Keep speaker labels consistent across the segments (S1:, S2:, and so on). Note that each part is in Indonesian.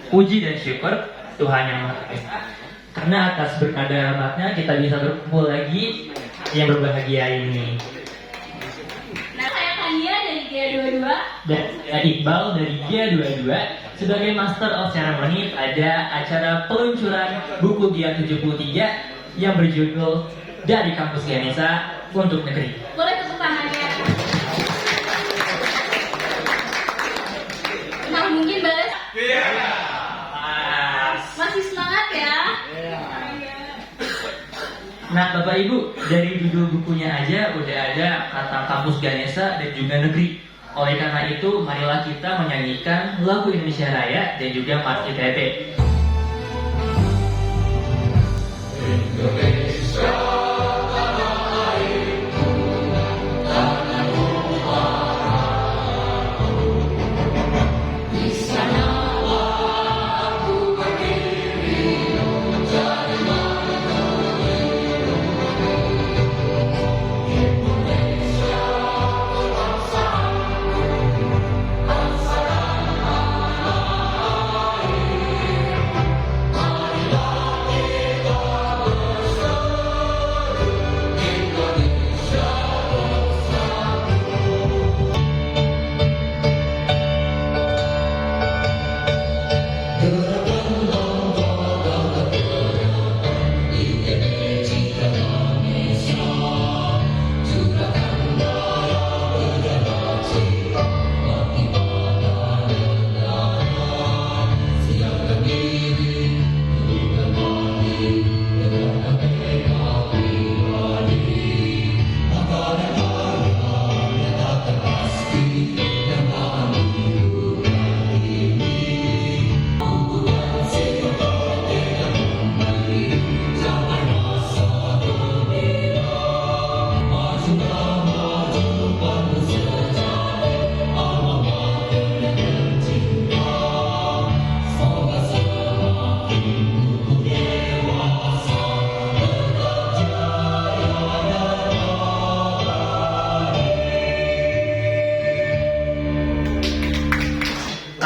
S1: Puji dan syukur Tuhan yang Maha Esa. Karena atas berkah dan rahmatnya kita bisa berkumpul lagi yang berbahagia ini.
S2: Nah, saya Kania dari GIA22
S1: Dan saya Iqbal dari GIA22 sebagai Master of Ceremony pada acara peluncuran buku GIA 73 yang berjudul Dari Kampus Ganesha untuk Negeri.
S2: boleh tepuk tangannya. Nah, mungkin balas masih semangat ya.
S1: Nah, Bapak Ibu, dari judul bukunya aja udah ada kata Kampus Ganesha dan juga negeri. Oleh karena itu, marilah kita menyanyikan lagu Indonesia Raya dan juga Mars ITB.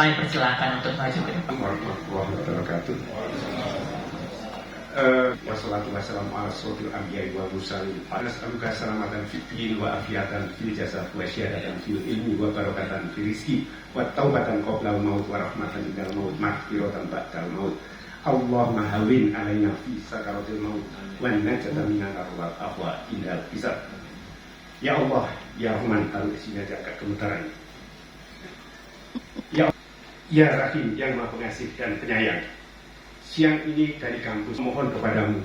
S1: Kami persilakan untuk maju ke depan.
S3: Warahmatullahi wabarakatuh. Wassalatu wassalamu ala asyrofil anbiya'i wal mursalin. Nas'aluka salamatan fid din wa afiatan fil jasad wa syahadatan fil ilmi wa barakatan fil rizqi wa taubatan qabla al-maut wa rahmatan indal maut maghfiratan ba'dal maut. Allahumma hawin alaina fi sakaratil maut wa najatan minal ahwa indal hisab. Ya Allah, ya Rahman, taruh isinya jagat kemutaran. Ya Rahim, yang Maha Pengasih dan Penyayang. Siang ini dari kampus mohon kepadamu,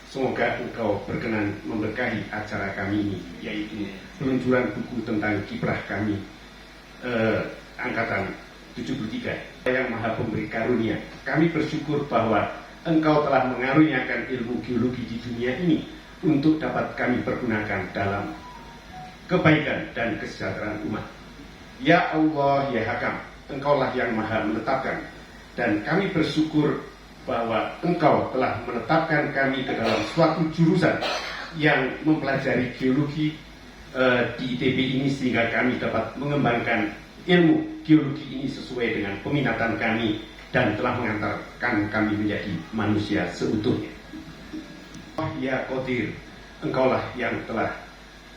S3: semoga Engkau berkenan memberkahi acara kami ini, yaitu peluncuran buku tentang kiprah kami angkatan 73 yang Maha Pemberi Karunia. Kami bersyukur bahwa Engkau telah mengaruniakan ilmu geologi di dunia ini untuk dapat kami pergunakan dalam kebaikan dan kesejahteraan umat. Ya Allah, ya Hakam, Engkaulah yang Maha menetapkan, dan kami bersyukur bahwa Engkau telah menetapkan kami ke dalam suatu jurusan yang mempelajari geologi di ITB ini, sehingga kami dapat mengembangkan ilmu geologi ini sesuai dengan peminatan kami dan telah mengantarkan kami menjadi manusia seutuhnya. Ya Qadir, Engkaulah yang telah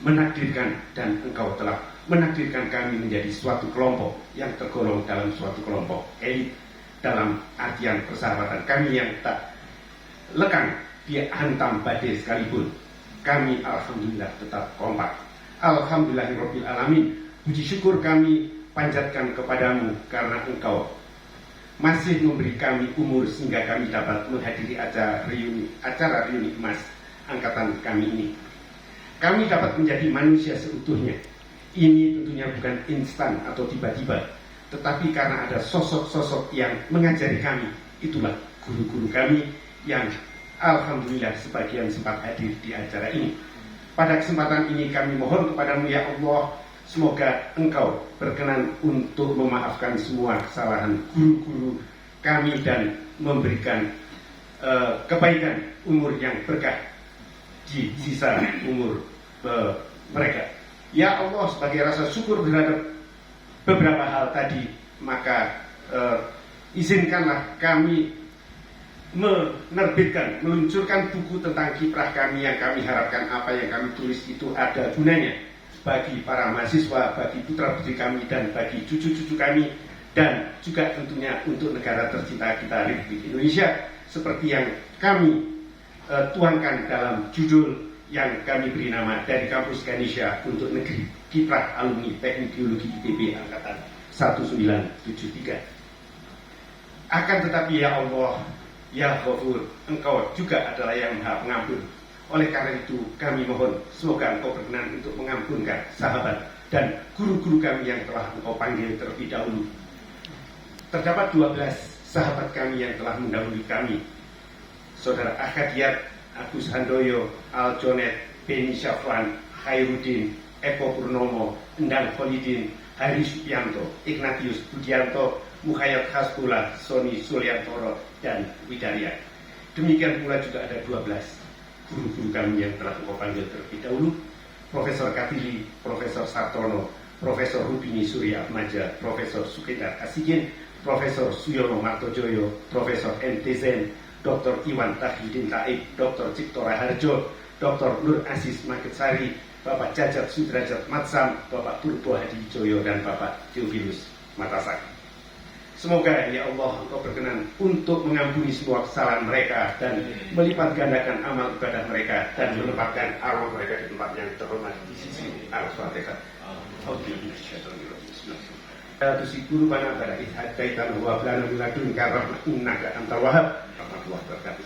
S3: menakdirkan, dan Engkau telah menakdirkan kami menjadi suatu kelompok yang tergolong dalam suatu kelompok elit dalam artian persahabatan kami yang tak lekang dia hantam badai sekalipun. Kami alhamdulillah tetap kompak. Alhamdulillahirabbil alamin. Puji syukur kami panjatkan kepadamu karena Engkau masih memberi kami umur sehingga kami dapat menghadiri acara reuni emas angkatan kami ini. Kami dapat menjadi manusia seutuhnya. Ini tentunya bukan instan atau tiba-tiba, tetapi karena ada sosok-sosok yang mengajari kami. Itulah guru-guru kami yang alhamdulillah sebagian sempat hadir di acara ini. Pada kesempatan ini kami mohon kepadamu ya Allah, semoga Engkau berkenan untuk memaafkan semua kesalahan guru-guru kami dan memberikan kebaikan umur yang berkah di sisa umur mereka. Ya Allah, sebagai rasa syukur terhadap beberapa hal tadi, maka izinkanlah kami meluncurkan buku tentang kiprah kami yang kami harapkan apa yang kami tulis itu ada gunanya bagi para mahasiswa, bagi putra-putri kami, dan bagi cucu-cucu kami, dan juga tentunya untuk negara tercinta kita, Republik Indonesia, seperti yang kami tuangkan dalam judul yang kami beri nama Dari Kampus Ganesha untuk Negeri, Kiprah Alumni Teknik Geologi ITB Angkatan 1973. Akan tetapi ya Allah, ya Ghafur, Engkau juga adalah yang Maha Pengampun. Oleh karena itu kami mohon semoga Engkau berkenan untuk mengampunkan sahabat dan guru-guru kami yang telah Engkau panggil terlebih dahulu. Terdapat 12 sahabat kami yang telah mendahului kami. Saudara Ahadiyat, Agus Handoyo, Al Jonet, Beni Syafwan, Khairuddin, Eko Purnomo, Endang Kholidin, Hari Supianto, Ignatius Budianto, Muhayyad Hasbullah, Soni Sulyantoro, dan Widarya. Demikian pula juga ada 12 guru-guru kami yang telah Engkau panggil terlebih dahulu. Profesor Katili, Profesor Sartono, Profesor Rubini Surya Atmaja, Profesor Sukendar Asigin, Profesor Suyono Martojoyo, Profesor MTZen, Dr. Iwan Tahyudin Taib, Dr. Cipto Raharjo, Dr. Nur Aziz Maketsari, Bapak Jajat Sudrajat Matsam, Bapak Purbo Hadi Joyo, dan Bapak Theophilus Matasaki. Semoga ya Allah Engkau berkenan untuk mengampuni semua kesalahan mereka dan melipat gandakan amal ibadah mereka dan menempatkan arwah mereka di tempat yang terhormat di sisi Al-Fatihah. Tusikuru mana pada ihad kaitan wa plana miladun karahmah innaka antal wahab. Rahmatullah wabarakatuh.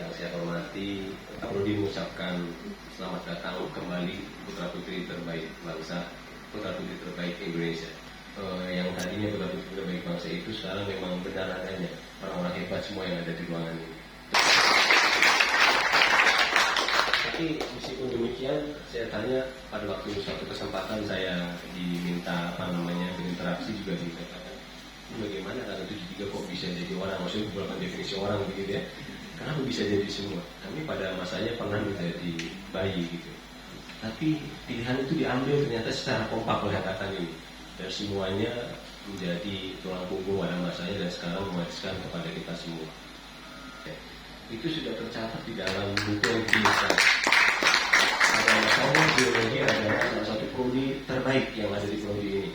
S4: Yang saya hormati, Pak Rudi mengucapkan selamat datang kembali putra-putri terbaik bangsa, putra-putri terbaik Indonesia. Yang tadinya putra-putri terbaik bangsa itu sekarang memang benar adanya orang-orang hebat semua yang ada di ruangan ini. Tapi meskipun demikian, saya tanya pada waktu suatu kesempatan saya diminta berinteraksi juga dikatakan, bagaimana kalau 73 kok bisa jadi orang? Maksudnya beberapa definisi orang begitu ya. Kenapa bisa jadi semua? Kami pada masanya pernah menjadi bayi gitu. Tapi pilihan itu diambil ternyata secara kompak oleh angkatan ini. Dan semuanya menjadi tulang punggung pada masanya dan sekarang mewariskan kepada kita semua. Ya. Itu sudah tercatat di dalam buku yang dituliskan. Pada masanya geologi adalah salah satu prodi terbaik yang ada di prodi ini.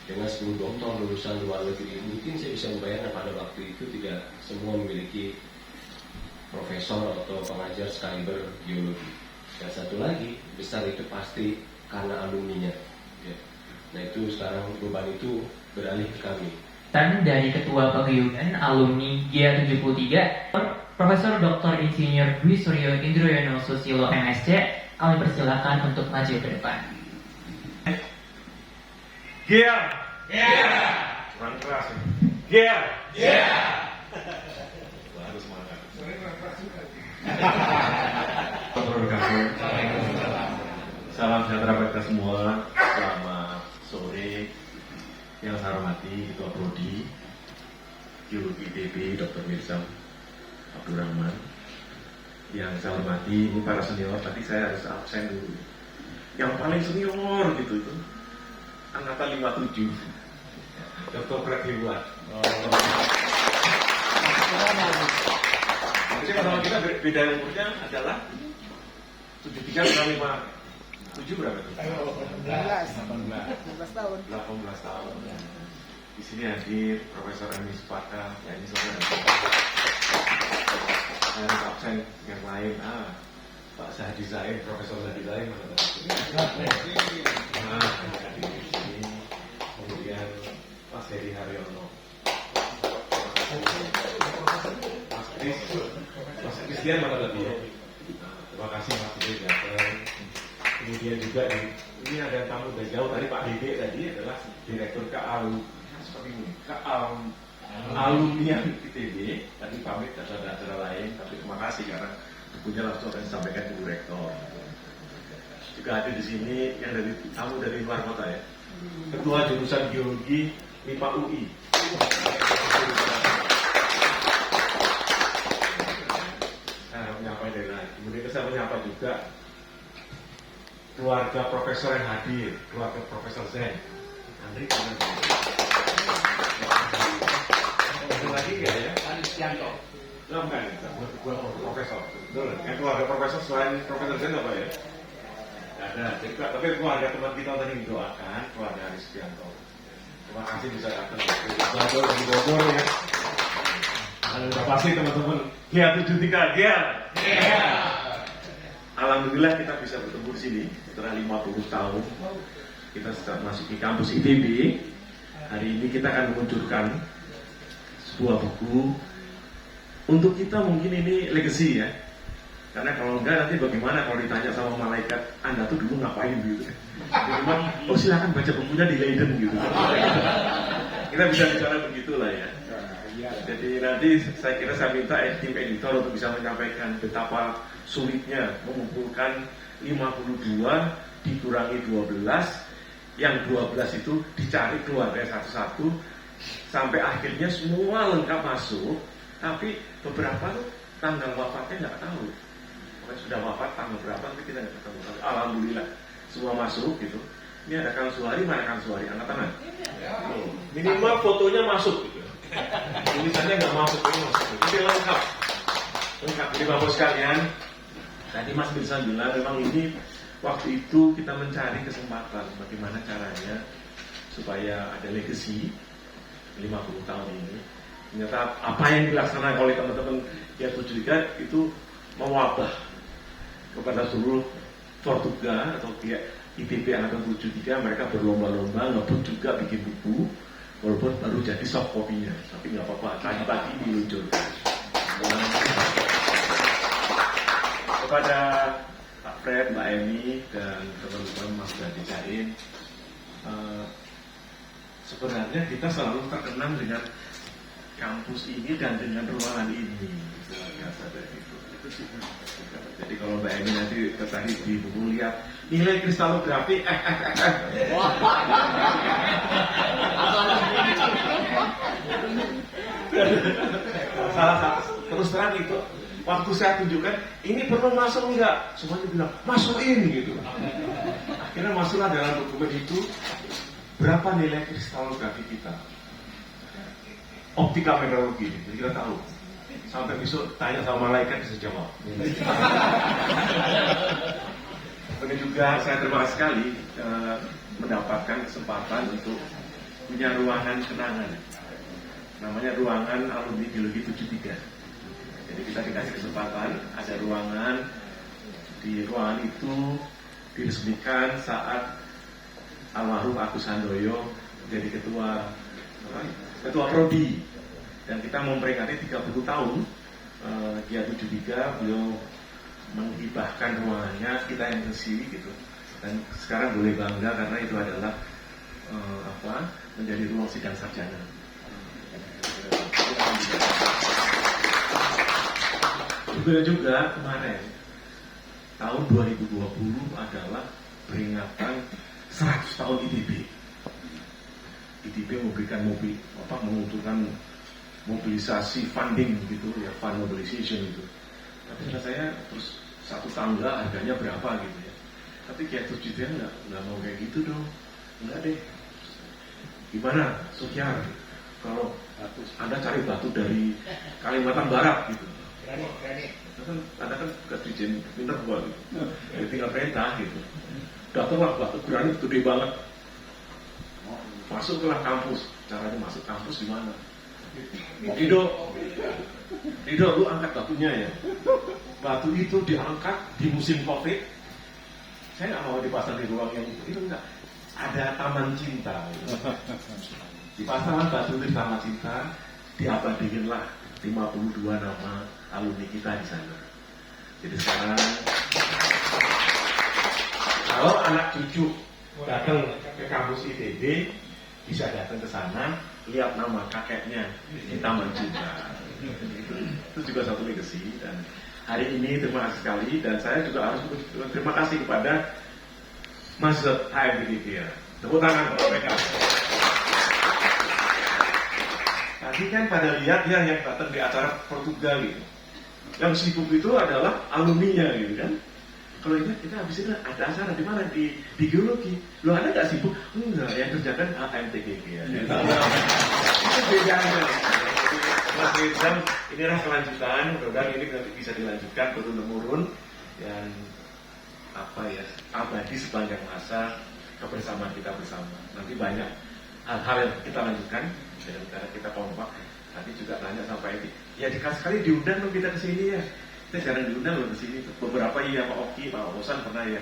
S4: Dengan 10 doktor lulusan luar negeri, mungkin saya bisa membayangkan pada waktu itu tidak semua memiliki profesor atau pengajar sekaliber geologi. Dan satu lagi, besar itu pasti karena alumninya. Ya. Nah itu sekarang beban itu beralih ke kami.
S1: Dan dari Ketua Paguyuban Alumni GIA 73, Profesor Dr. Insinyur Dwi Suryo Indroyono Susilo MSc, kami persilakan untuk maju ke depan.
S5: GIA! GIA! Kurang keras ya? GIA! GIA! Harus semangat. Salam sejahtera bagi kita semua. Selamat sore. Yang saya hormati Ketua Prodi Geologi ITB Dr. Mirzam Abdurrahman. Yang saya hormati ini para senior. Tadi saya harus absen dulu. Yang paling senior gitu itu angkatan 57 Dr. Greg Hibuan. Jadi kalau kita beda umurnya adalah 73 sama 57 berapa itu? 18 tahun. Di sini hadir Profesor Emi Supaka, ya ini saudara. Saya harus absen yang lain. Pak Zahdi Zain, Profesor Zahdi Zain mana tadi? Hadir di sini. Kemudian Mas Heri Haryono. Mas Christian mana tadi ya? Terima kasih Mas Dede datang. Kemudian juga ini ada tamu dari jauh tadi Pak Dede tadi adalah Direktur seperti ini alumni ITB. Tadi pamit dan ada acara lain, tapi terima kasih karena punya langsung akan disampaikan Ibu Rektor. Juga ada di sini yang dari tamu dari luar kota ya. Ketua Jurusan Geologi MIPA UI. Kemudian saya menyapa juga keluarga profesor yang hadir, keluarga Profesor Zen. Andri, bukan? Profesor. Betul. Yang keluarga profesor selain Profesor Zen apa ya? Ada. Tapi keluarga teman kita tadi mendoakan keluarga Rizkianto. Terima kasih bisa datang dari Bogor ya. Udah pasti teman-teman. Gia 73 Gia. Alhamdulillah kita bisa bertemu di sini setelah 50 tahun. Kita sudah masuk di kampus ITB. Hari ini kita akan meluncurkan sebuah buku. Untuk kita mungkin ini legacy ya. Karena kalau enggak nanti bagaimana kalau ditanya sama malaikat, Anda tuh dulu ngapain gitu. Cuma, oh silakan baca bukunya di Leiden gitu. Kita bisa bicara begitulah ya. Jadi nanti saya minta tim editor untuk bisa menyampaikan betapa sulitnya mengumpulkan 52 dikurangi 12, yang 12 itu dicari keluar dari satu-satu sampai akhirnya semua lengkap masuk, tapi beberapa tuh tanggal wafatnya nggak tahu. Sudah wafat tanggal berapa tapi kita nggak ketemu. Alhamdulillah semua masuk gitu. Ini ada Kang Suhari, mana Kang Suhari? Angkat tangan. Minimal fotonya masuk gitu. Tulisannya nggak masuk, ini masuk. Jadi lengkap. Jadi bapak sekalian, tadi Mas Mirsa bilang memang ini waktu itu kita mencari kesempatan bagaimana caranya supaya ada legacy 50 tahun ini. Ternyata apa yang dilaksanakan oleh teman-teman Gia 73 itu mewabah kepada seluruh Portugal atau pihak ITB Angkatan 73. Mereka berlomba-lomba ngebut juga bikin buku walaupun baru jadi soft copy-nya, tapi nggak apa-apa, tadi-tadi diluncurkan. Kepada Pak Fred, Mbak Emi dan teman-teman Mas Gadi Cain, sebenarnya kita selalu terkenang dengan kampus ini dan dengan ruangan ini. Biasa dari itu. Jadi kalau Mbak Emi nanti tertarik di buku lihat nilai kristalografi salah satu terus terang itu waktu saya tunjukkan ini perlu masuk enggak, semuanya bilang masukin gitu. Akhirnya masuklah dalam dokumen itu berapa nilai kristalografi kita, optika mineralogi, jadi kita tahu. Sampai besok tanya sama malaikat bisa jawab. Kemudian juga saya terima kasih sekali mendapatkan kesempatan untuk punya ruangan kenangan. Namanya ruangan alumni Geologi 73. Jadi kita dikasih kesempatan ada ruangan. Di ruangan itu diresmikan saat almarhum Agus Handoyo menjadi ketua prodi. Dan kita memperingati 30 tahun Gia 73, beliau menghibahkan ruangannya, kita yang ngisi gitu. Dan sekarang boleh bangga karena itu adalah menjadi ruang sidang sarjana. Juga kemarin tahun 2020 adalah peringatan 100 tahun ITB. ITB memberikan menguntungkan mobilisasi funding gitu ya, fund mobilization gitu. Tapi kata saya terus satu tangga harganya berapa gitu ya. Tapi Gia 73 nggak mau kayak gitu dong. Enggak deh. Gimana Sukyar? Kalau Anda cari batu dari Kalimantan Barat gitu. Anda kan gak dijen pinter buat gitu. Jadi tinggal perintah gitu. Datanglah batu granit gede banget. Masuklah kampus. Caranya masuk kampus gimana? Rido, lu angkat batunya ya. Batu itu diangkat di musim COVID. Saya nggak mau dipasang di ruang yang itu enggak. Ada taman cinta. Dipasang batu di taman cinta, diabadikanlah 52 nama alumni kita di sana. Jadi sekarang kalau anak cucu datang ke kampus ITB bisa datang ke sana, lihat nama kakeknya di Taman Cinta. Itu juga satu legacy. Dan hari ini terima kasih sekali, dan saya juga harus terima kasih kepada mahasiswa HMBDP ya. Tepuk tangan untuk mereka. Tadi kan pada lihat ya yang datang di acara Portugal gitu. Yang sibuk itu adalah alumninya gitu kan. Kalau ini kita habis itu ada acara di mana di geologi. Lo ada nggak sibuk? Enggak, yang kerjakan AMTGG ya. Itu bedanya. Mas Mirzam, inilah kelanjutan, mudah-mudahan ini nanti bisa dilanjutkan turun-temurun dan abadi sepanjang masa kebersamaan kita bersama. Nanti banyak hal-hal yang kita lanjutkan dalam cara kita kompak. Nanti juga tanya sampai ya sekali diundang loh kita ke sini ya. Kita jarang diundang loh ke sini. Beberapa iya Pak Oki, Pak Osan pernah ya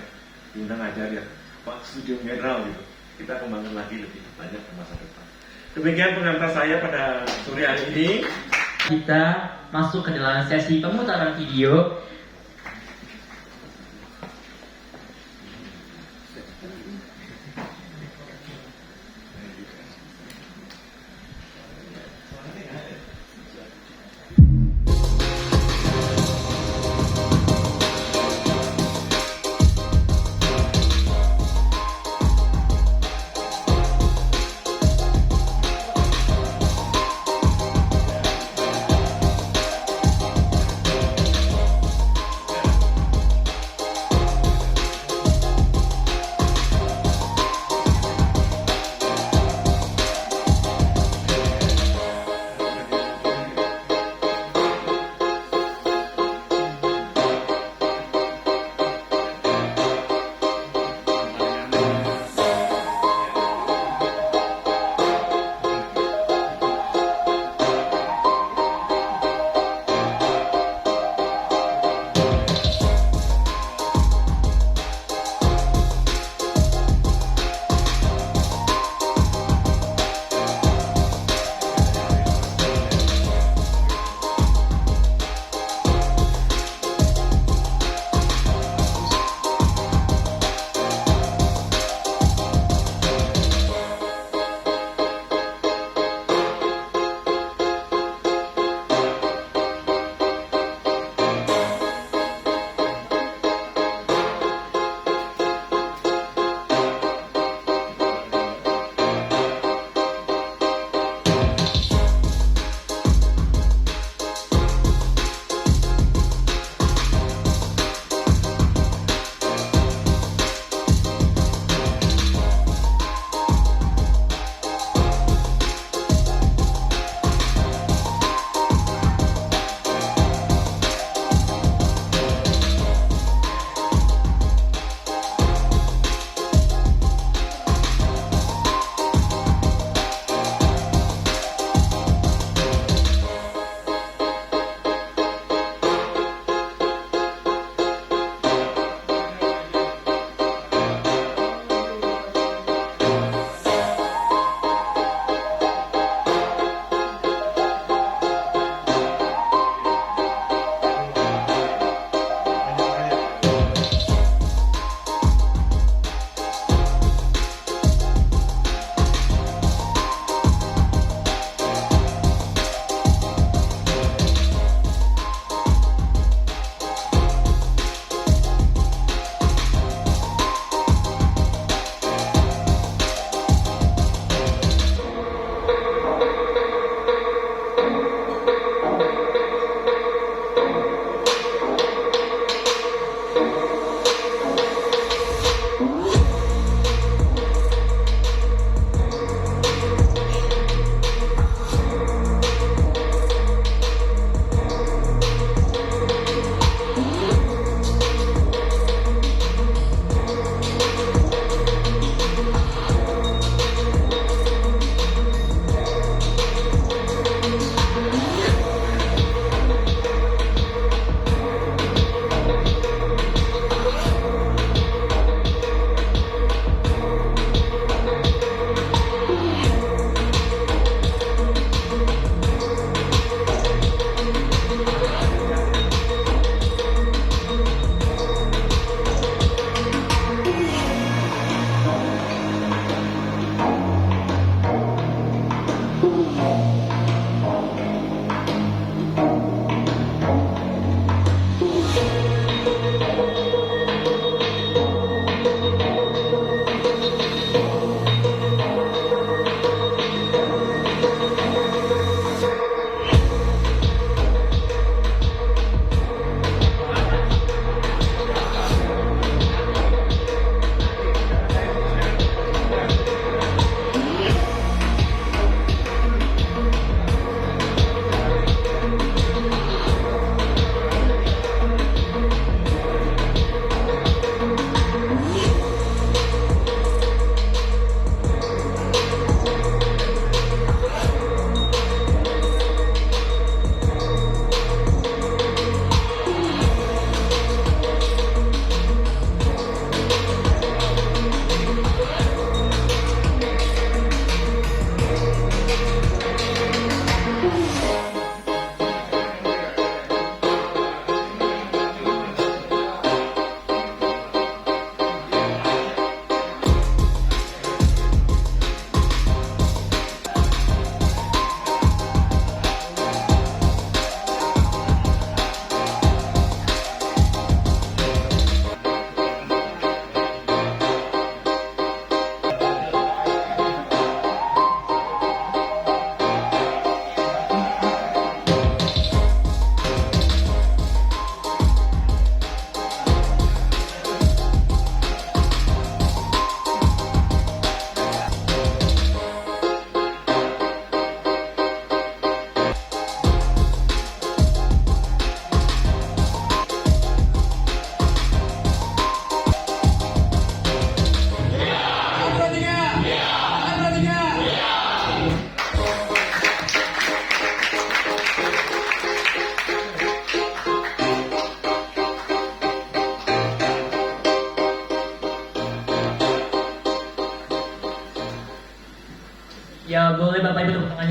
S5: diundang aja ya. Pak Studio Mineral gitu. Kita kembangkan lagi lebih banyak ke masa depan. Demikian pengantar saya pada sore hari ini.
S1: Kita masuk ke dalam sesi pemutaran video.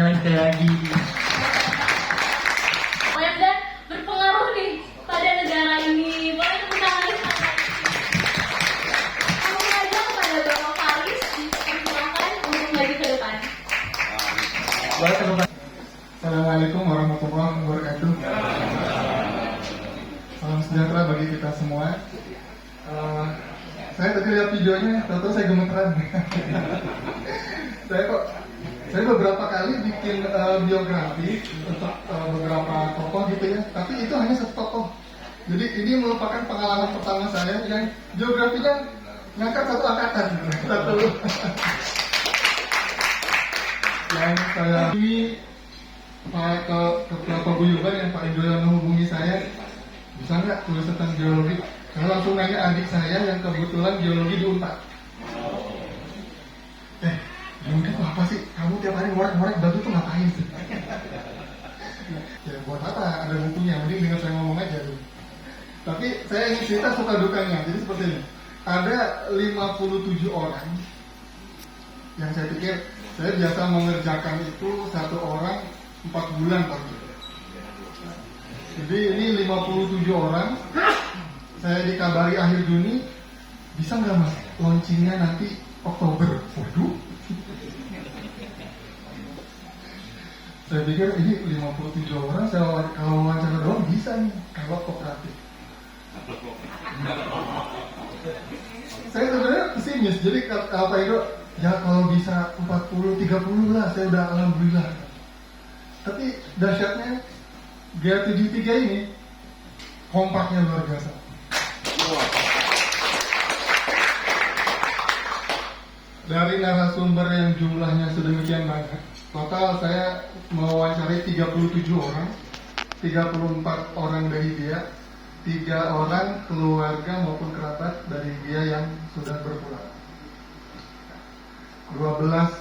S1: tangan sekali lagi.
S2: Pokoknya udah berpengaruh nih pada negara ini. Boleh tepuk tangan sekali lagi. Kamu aja kepada Bapak Faris dipersilakan untuk maju ke depan.
S1: Boleh tepuk tangan.
S6: Assalamualaikum warahmatullahi wabarakatuh. Salam sejahtera bagi kita semua. Saya tadi lihat videonya, tahu saya gemeteran. saya beberapa kali bikin biografi untuk beberapa tokoh gitu ya, tapi itu hanya satu tokoh. Jadi ini merupakan pengalaman pertama saya yang biografinya ngangkat satu angkatan. Satu. Yang saya ini ke paguyuban yang Pak Indo yang menghubungi saya, bisa nggak tulis tentang geologi? Saya langsung nanya adik saya yang kebetulan geologi di Unpad. Geologi itu apa sih? Kamu tiap hari ngorek-ngorek batu tuh ngapain sih? Ya buat apa? Ada bukunya, mending dengan saya ngomong aja dulu. Tapi saya ingin cerita suka dukanya. Jadi seperti ini, ada 57 orang yang saya pikir saya biasa mengerjakan itu satu orang 4 bulan Pak. Jadi ini 57 orang. Saya dikabari akhir Juni, bisa nggak Mas launchingnya nanti Oktober? Waduh. Saya pikir ini 57 orang, saya kalau wawancara doang bisa nih, kalau kooperatif. Saya sebenarnya pesimis, jadi Pak Ido, ya kalau bisa 40-30 lah, saya udah alhamdulillah. Tapi dahsyatnya GA73 ini kompaknya luar biasa. Dari narasumber yang jumlahnya sedemikian banyak, total saya mewawancarai 37 orang, 34 orang dari dia, 3 orang keluarga maupun kerabat dari dia yang sudah berpulang. 12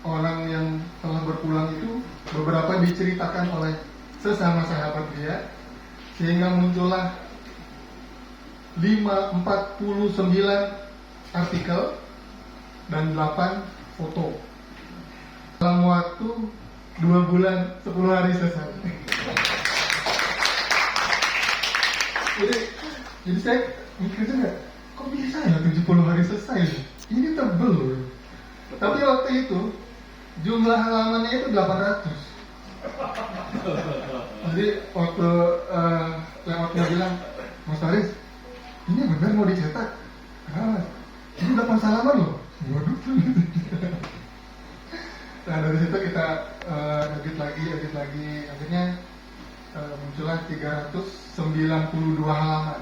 S6: orang yang telah berpulang itu beberapa diceritakan oleh sesama sahabat dia, sehingga muncullah 49 artikel dan 8 foto. Dalam waktu 2 bulan 10 hari selesai. Jadi saya mikir juga, kok bisa ya 70 hari selesai? Ini tebel loh. Tapi waktu itu jumlah halamannya itu 800. Jadi waktu lewatnya bilang, Mas Faris, ini benar mau dicetak? Ini 8 halaman loh. Waduh. Nah dari situ kita edit lagi, akhirnya muncullah 392 halaman.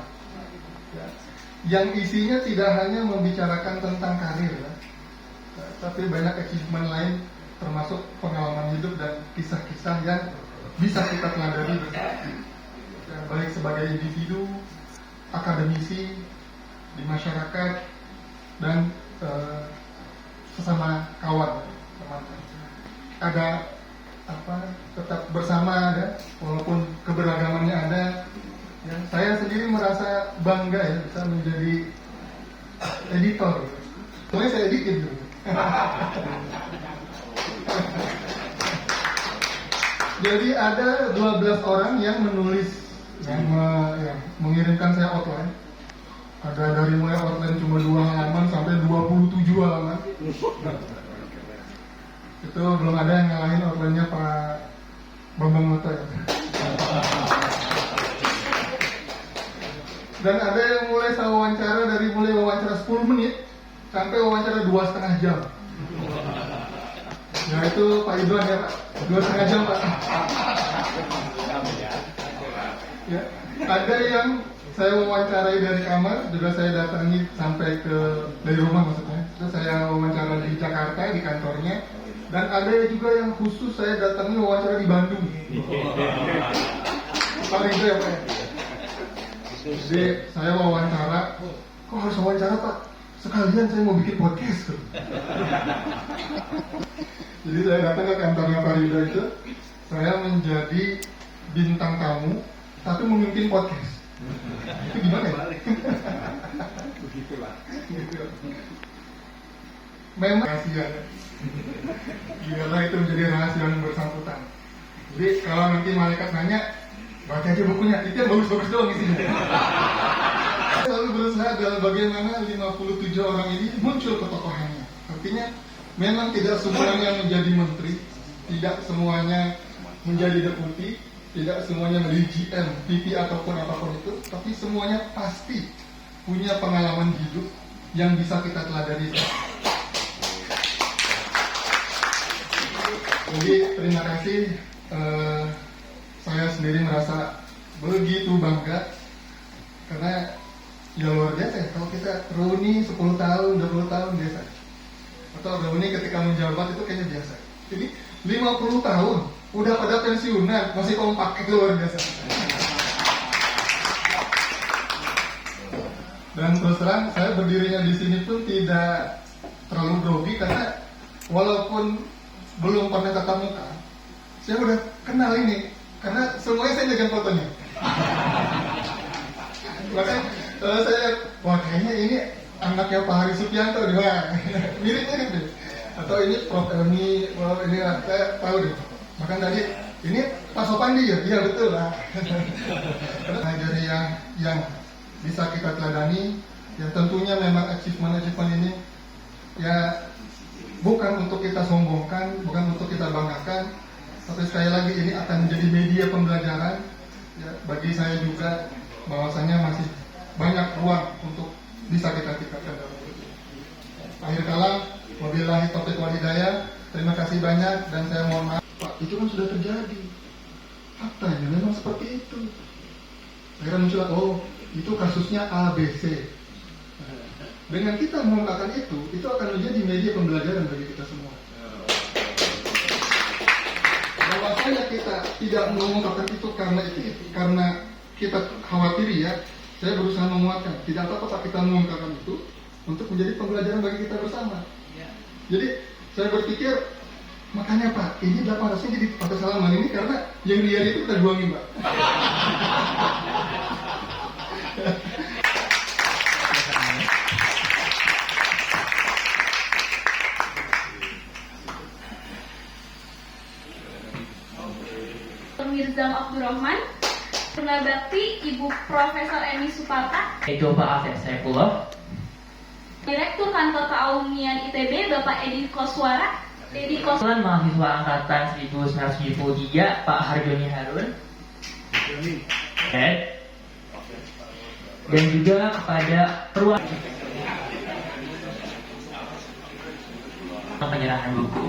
S6: Ya. Yang isinya tidak hanya membicarakan tentang karir, ya, tapi banyak achievement lain, termasuk pengalaman hidup dan kisah-kisah yang bisa kita teladani bersama. Ya, baik sebagai individu, akademisi, di masyarakat, dan sesama kawan, teman. Ada tetap bersama ada, walaupun keberagamannya ada. Ya, saya sendiri merasa bangga ya bisa menjadi editor. Soalnya saya editin dulu. Jadi ada 12 orang yang menulis, yang mengirimkan saya outline. Ada dari mulai outline cuma 2 halaman sampai 27 halaman. Itu belum ada yang ngalahin outline-nya Pak Bambang Mata ya. Dan ada yang mulai saya wawancara dari mulai wawancara 10 menit sampai wawancara 2,5 jam. Ya itu Pak Idwan ya Pak, 2,5 jam Pak. Ya, ada yang saya wawancarai dari kamar, juga saya datangi sampai dari rumah maksudnya. Terus saya wawancara di Jakarta di kantornya. Dan ada juga yang khusus saya datangi wawancara di Bandung. Pak Ridho ya Pak. Jadi saya wawancara, kok harus wawancara Pak? Sekalian saya mau bikin podcast. Jadi saya datang ke kantornya Pak Ridho itu, saya menjadi bintang tamu, tapi memimpin podcast. Itu gimana ya? Begitulah. Memang kasihan. biarlah itu menjadi rahasia yang bersangkutan. Jadi kalau nanti malaikat nanya, baca aja bukunya, itu yang bagus-bagus doang isinya. Saya selalu berusaha dalam bagaimana 57 orang ini muncul ketokohannya. Artinya memang tidak semuanya menjadi menteri, tidak semuanya menjadi deputi, tidak semuanya menjadi GM, VP ataupun apapun itu, tapi semuanya pasti punya pengalaman hidup yang bisa kita teladani. Jadi terima kasih, saya sendiri merasa begitu bangga karena ya luar biasa ya, kalau kita reuni 10 tahun, 20 tahun biasa, atau reuni ketika menjabat itu kayaknya biasa. Jadi 50 tahun udah pada pensiunan masih kompak, itu luar biasa. Dan terus terang saya berdirinya di sini pun tidak terlalu grogi karena walaupun belum pernah tatap muka, saya udah kenal ini karena semuanya saya jaga fotonya. Makanya saya, wah kayaknya ini anaknya Pak Hari Supianto deh, mirip-mirip deh. Atau ini Prof. Elmi, ini saya tahu deh. Bahkan tadi, ini Pak Sopandi ya? Iya betul lah. Karena dari yang bisa kita teladani, ya tentunya memang achievement ini ya bukan untuk kita sombongkan, bukan untuk kita banggakan, tapi sekali lagi ini akan menjadi media pembelajaran ya, bagi saya juga bahwasanya masih banyak ruang untuk bisa kita tingkatkan dalam hidup ini. Akhir kalam, wabillahi taufiq wal hidayah. Terima kasih banyak dan saya mohon maaf. Pak, itu kan sudah terjadi. Faktanya memang seperti itu. Akhirnya muncul, oh itu kasusnya ABC. Dengan kita mengungkapkan itu akan menjadi media pembelajaran bagi kita semua. Bahwasanya kita tidak mengungkapkan itu karena kita khawatir ya. Saya berusaha menguatkan, tidak apa-apa kita mengungkapkan itu untuk menjadi pembelajaran bagi kita bersama. Jadi saya berpikir, makanya Pak, ini 800 jadi patah salaman ini karena yang dia itu kita buangin Pak.
S2: Mirzam Abdurrahman, Pengabakti Ibu Profesor Emi Suparta,
S1: Itu Pak Asep Saifullah,
S2: Direktur Kantor Keaumian ITB Bapak Edi Koswara,
S1: mahasiswa angkatan 1973 Pak Harjoni Harun, dan juga kepada penyerahan buku.